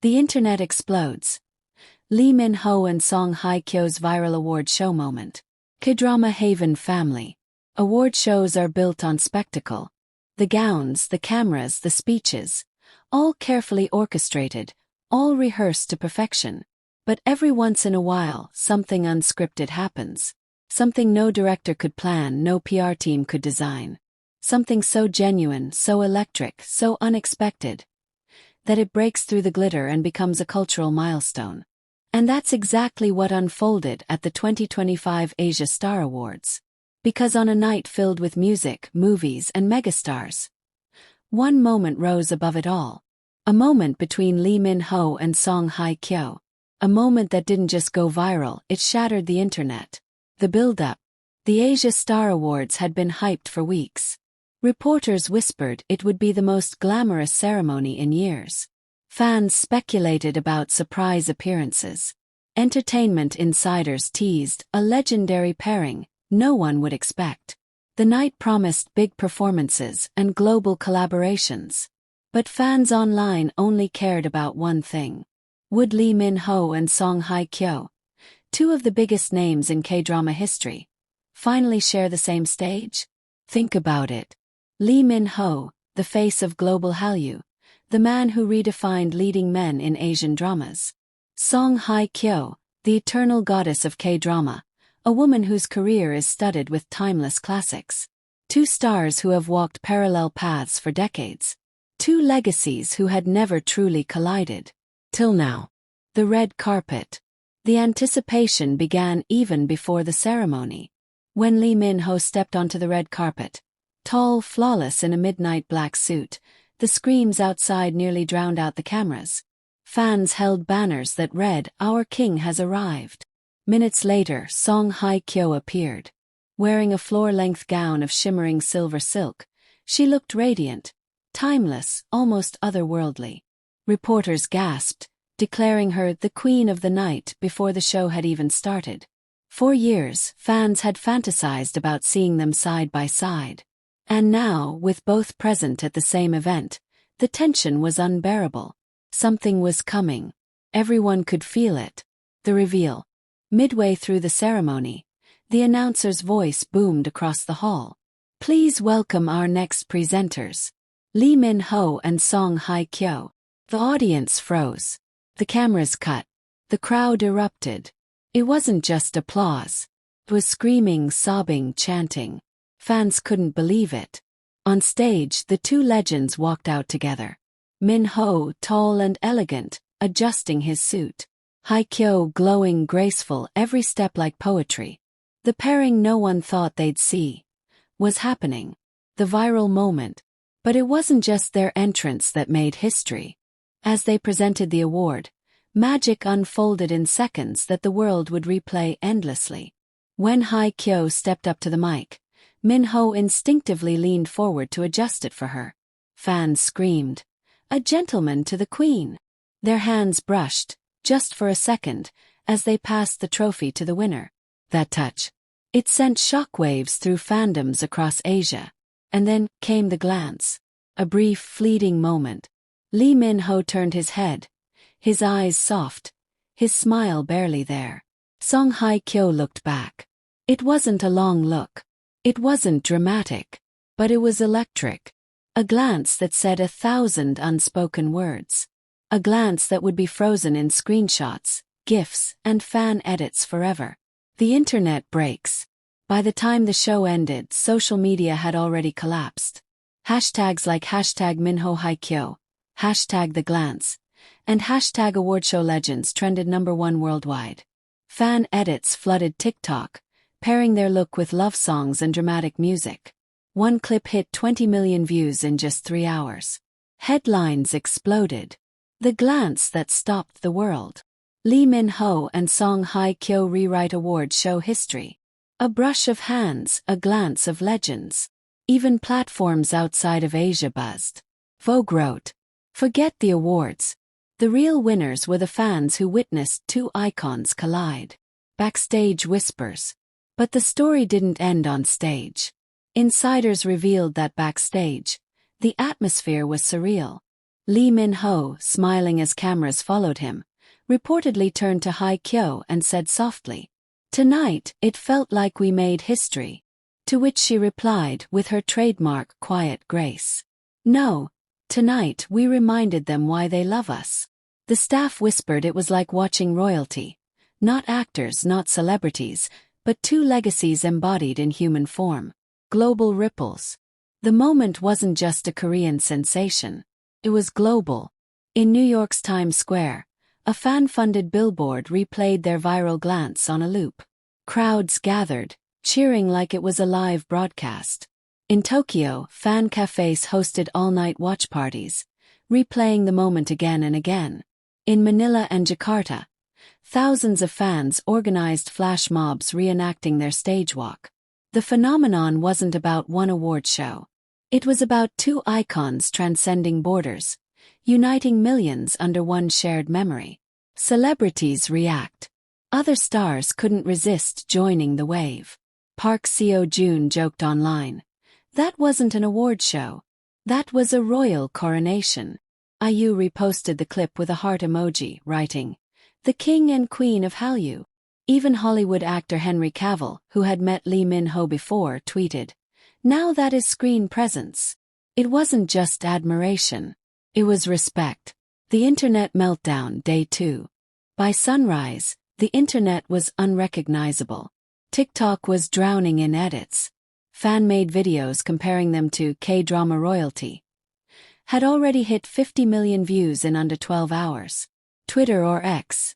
The internet explodes. Lee Min-ho and Song Hye Kyo's viral award show moment. K-drama Haven family. Award shows are built on spectacle. The gowns, the cameras, the speeches. All carefully orchestrated, all rehearsed to perfection. But every once in a while, something unscripted happens. Something no director could plan, no PR team could design. Something so genuine, so electric, so unexpected, that it breaks through the glitter and becomes a cultural milestone. And that's exactly what unfolded at the 2025 Asia Star Awards. Because on a night filled with music, movies, and megastars, one moment rose above it all. A moment between Lee Min-ho and Song Hye Kyo. A moment that didn't just go viral, it shattered the internet. The buildup. The Asia Star Awards had been hyped for weeks. Reporters whispered it would be the most glamorous ceremony in years. Fans speculated about surprise appearances. Entertainment insiders teased a legendary pairing no one would expect. The night promised big performances and global collaborations. But fans online only cared about one thing. Would Lee Min-ho and Song Hye Kyo, two of the biggest names in K-drama history, finally share the same stage? Think about it. Lee Min-ho, the face of global Hallyu, the man who redefined leading men in Asian dramas. Song Hye Kyo, the eternal goddess of K-drama, a woman whose career is studded with timeless classics. Two stars who have walked parallel paths for decades. Two legacies who had never truly collided. Till now. The red carpet. The anticipation began even before the ceremony. When Lee Min-ho stepped onto the red carpet, tall, flawless in a midnight black suit, the screams outside nearly drowned out the cameras. Fans held banners that read, "Our king has arrived." Minutes later, Song Hye Kyo appeared. Wearing a floor-length gown of shimmering silver silk, she looked radiant, timeless, almost otherworldly. Reporters gasped, declaring her the queen of the night before the show had even started. For years, fans had fantasized about seeing them side by side. And now, with both present at the same event, the tension was unbearable. Something was coming. Everyone could feel it. The reveal. Midway through the ceremony, the announcer's voice boomed across the hall. "Please welcome our next presenters, Lee Min-ho and Song Hye Kyo." The audience froze. The cameras cut. The crowd erupted. It wasn't just applause. It was screaming, sobbing, chanting. Fans couldn't believe it. On stage, the two legends walked out together. Min-ho, tall and elegant, adjusting his suit. Hye Kyo, glowing, graceful, every step like poetry. The pairing no one thought they'd see was happening. The viral moment. But it wasn't just their entrance that made history. As they presented the award, magic unfolded in seconds that the world would replay endlessly. When Hye Kyo stepped up to the mic, Min-ho instinctively leaned forward to adjust it for her. Fans screamed, "A gentleman to the queen!" Their hands brushed, just for a second, as they passed the trophy to the winner. That touch. It sent shockwaves through fandoms across Asia. And then came the glance. A brief, fleeting moment. Lee Min-ho turned his head, his eyes soft, his smile barely there. Song Hye Kyo looked back. It wasn't a long look. It wasn't dramatic. But it was electric. A glance that said 1,000 unspoken words. A glance that would be frozen in screenshots, GIFs, and fan edits forever. The internet breaks. By the time the show ended, social media had already collapsed. Hashtags like #Minho Hye Kyo, #The Glance, and #AwardShowLegends trended #1 worldwide. Fan edits flooded TikTok, pairing their look with love songs and dramatic music. One clip hit 20 million views in just 3 hours. Headlines exploded. The glance that stopped the world. Lee Min-ho and Song Hye Kyo rewrite award show history. A brush of hands, a glance of legends. Even platforms outside of Asia buzzed. Vogue wrote, "Forget the awards. The real winners were the fans who witnessed two icons collide." Backstage whispers. But the story didn't end on stage. Insiders revealed that backstage, the atmosphere was surreal. Lee Min-ho, smiling as cameras followed him, reportedly turned to Hye Kyo and said softly, "Tonight, it felt like we made history." To which she replied with her trademark quiet grace, "No, tonight we reminded them why they love us." The staff whispered it was like watching royalty. Not actors, not celebrities, but two legacies embodied in human form. Global ripples. The moment wasn't just a Korean sensation. It was global. In New York's Times Square, a fan-funded billboard replayed their viral glance on a loop. Crowds gathered, cheering like it was a live broadcast. In Tokyo, fan cafes hosted all-night watch parties, replaying the moment again and again. In Manila and Jakarta, thousands of fans organized flash mobs reenacting their stage walk. The phenomenon wasn't about one award show. It was about two icons transcending borders, uniting millions under one shared memory. Celebrities react. Other stars couldn't resist joining the wave. Park Seo-joon joked online, "That wasn't an award show. That was a royal coronation." IU reposted the clip with a heart emoji, writing, "The king and queen of Hallyu." Even Hollywood actor Henry Cavill, who had met Lee Min-ho before, tweeted, "Now that is screen presence." It wasn't just admiration. It was respect. The Internet meltdown, Day 2. By sunrise, the Internet was unrecognizable. TikTok was drowning in edits. Fan-made videos comparing them to K-drama royalty had already hit 50 million views in under 12 hours. Twitter, or X,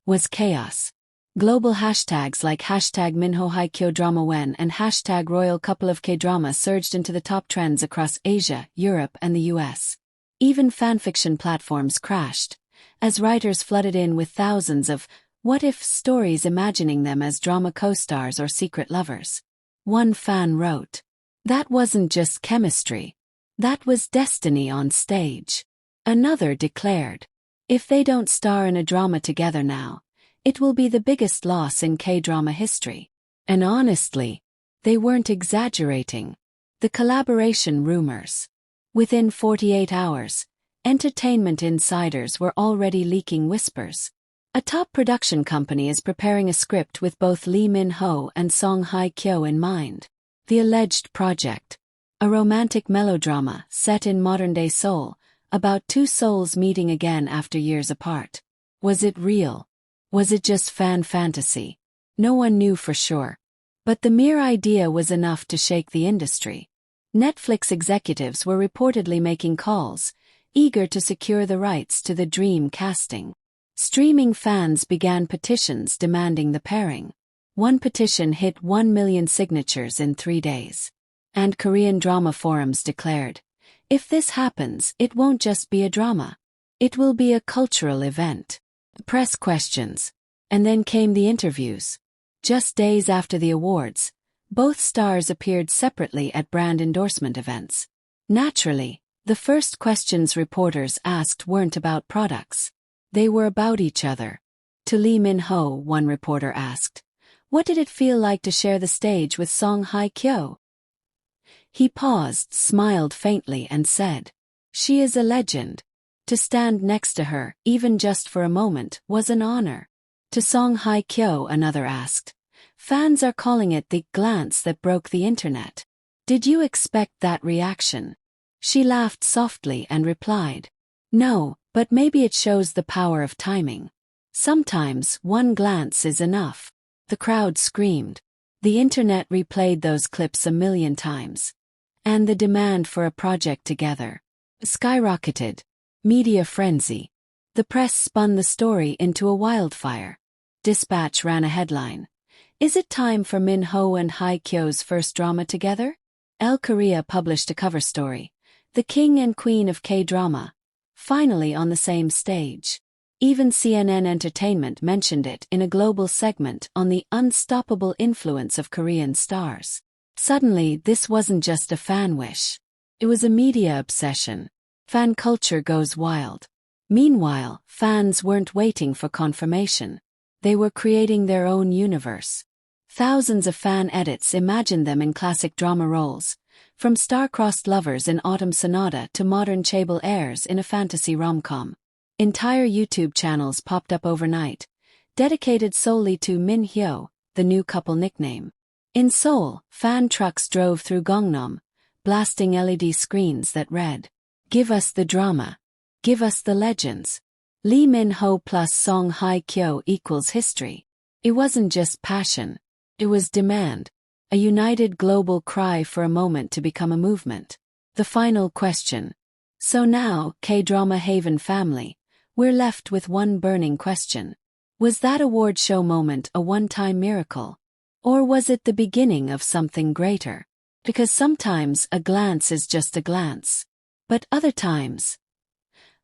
was chaos. Global hashtags like hashtag Minho Hye Kyo Drama When and hashtag Royal Couple of K-Drama surged into the top trends across Asia, Europe, and the US. Even fanfiction platforms crashed, as writers flooded in with thousands of what-if stories imagining them as drama co-stars or secret lovers. One fan wrote, "That wasn't just chemistry. That was destiny on stage." Another declared, "If they don't star in a drama together now, it will be the biggest loss in K-drama history." And honestly, they weren't exaggerating. The collaboration rumors. Within 48 hours, entertainment insiders were already leaking whispers. A top production company is preparing a script with both Lee Min-ho and Song Hye Kyo in mind. The alleged project, a romantic melodrama set in modern-day Seoul, about two souls meeting again after years apart. Was it real? Was it just fan fantasy? No one knew for sure. But the mere idea was enough to shake the industry. Netflix executives were reportedly making calls, eager to secure the rights to the dream casting. Streaming fans began petitions demanding the pairing. One petition hit 1 million signatures in 3 days. And Korean drama forums declared, "If this happens, it won't just be a drama. It will be a cultural event." Press questions. And then came the interviews. Just days after the awards, both stars appeared separately at brand endorsement events. Naturally, the first questions reporters asked weren't about products. They were about each other. To Lee Min-ho, one reporter asked, "What did it feel like to share the stage with Song Hye Kyo?" He paused, smiled faintly and said, "She is a legend. To stand next to her, even just for a moment, was an honor." To Song Hye Kyo, another asked, "Fans are calling it the glance that broke the internet. Did you expect that reaction?" She laughed softly and replied, "No, but maybe it shows the power of timing. Sometimes one glance is enough." The crowd screamed. The internet replayed those clips 1,000,000 times. And the demand for a project together skyrocketed. Media frenzy. The press spun the story into a wildfire. Dispatch ran a headline, "Is it time for Min-ho and Hye Kyo's first drama together?" Elle Korea published a cover story, "The King and Queen of K-drama, finally on the same stage." Even CNN Entertainment mentioned it in a global segment on the unstoppable influence of Korean stars. Suddenly, this wasn't just a fan wish. It was a media obsession. Fan culture goes wild. Meanwhile, fans weren't waiting for confirmation. They were creating their own universe. Thousands of fan edits imagined them in classic drama roles, from star-crossed lovers in Autumn Sonata to modern chaebol airs in a fantasy rom-com. Entire YouTube channels popped up overnight, dedicated solely to Min Hyo, the new couple nickname. In Seoul, fan trucks drove through Gangnam, blasting LED screens that read, "Give us the drama. Give us the legends." Lee Min-ho plus Song Hye Kyo equals history. It wasn't just passion. It was demand. A united global cry for a moment to become a movement. The final question. So now, K-drama Haven family, we're left with one burning question. Was that award show moment a one-time miracle? Or was it the beginning of something greater? Because sometimes a glance is just a glance. But other times,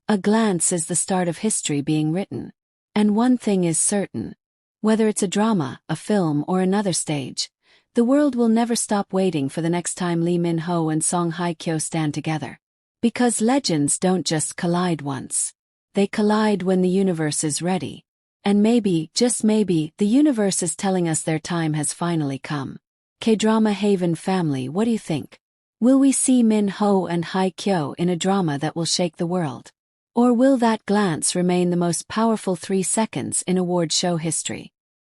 a glance is the start of history being written. And one thing is certain. Whether it's a drama, a film, or another stage, the world will never stop waiting for the next time Lee Min-ho and Song Hye Kyo stand together. Because legends don't just collide once. They collide when the universe is ready. And maybe, just maybe, the universe is telling us their time has finally come. K-drama Haven family, what do you think? Will we see Min-ho and Hye Kyo in a drama that will shake the world? Or will that glance remain the most powerful 3 seconds in award show history?